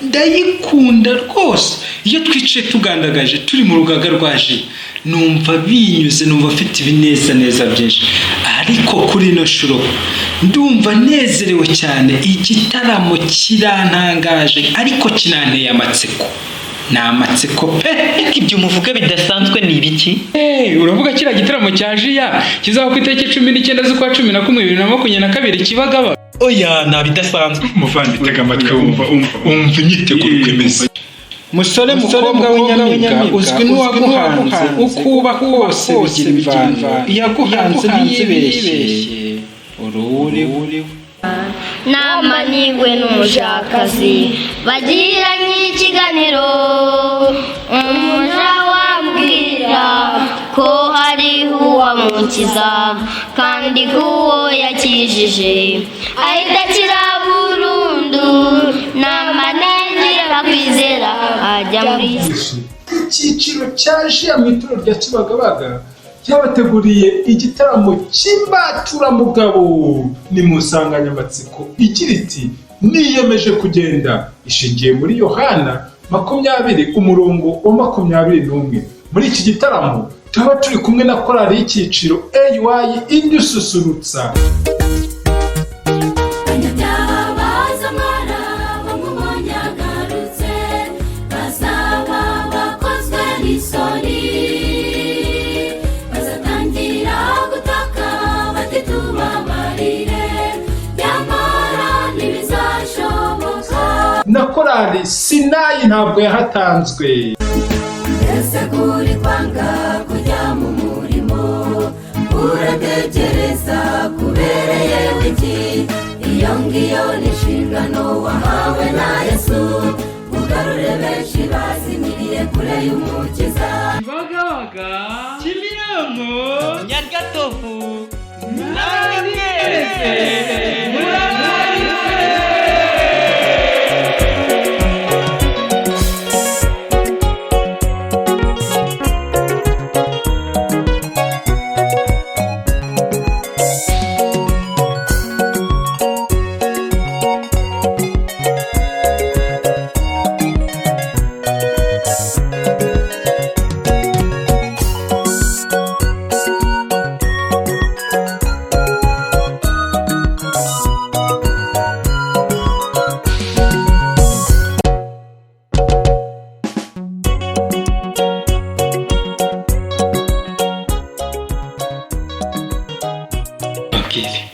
ndayikunda rwose. Iyo twicaye tugandagaje turi mu rugaga rwaje numva binyuze, numva afite ibineza byinshi. Ariko kuri ino shuro ndumva nezerewe cyane, igitaramo kirantangaje ariko kinanteye amatsiko. Ni amatsiko pe. Ibyo muvuga bidasanzwe ni ibiki? Uravuga kiriya gitaramo cya Jiya kizaba ku itariki 19 z'ukwa 11 2022 Kibagabaga? Oya, nta bidasanzwe. Muvandi tega amatwi umva imyiteguro kwemeza. Musore mukobwa w'inyamibwa uzwi n'uwaguhanze, ukuba kose bigira imvano. Iyaguhanze ntiyibeshye, uri namaniwe n'umujakazi bagiranye ikiganiro. Umuja wambwira ko hariho uwamukiza kandi ko uwo yakijije ahita akira burundu. Namanengira bakwizera ajya muri icyiciro cyaje mu itorero rya Kibagabaga cyabateguriye igitaramo cy'imbaturamugabo. Ni mu nsanganyamatsiko igira iti niyemeje kugenda, ishingiye muri Yohana 20 umurongo wa 21. Muri iki gitaramo tuba turi kumwe na korali y'icyiciro AY Indususurutsa. Na korali Sinayi ntabwo yahatanzwe. Ese kuri kwanga kujya mu murimo, urategereza kubereye wiki. Iyo ngiyo ni inshingano wahawe na Yesu, ugarure benshi bazimiriye kure y'Umukiza. Kibagabaga, Kimironko, Nyagatovu, Namwese. Okay.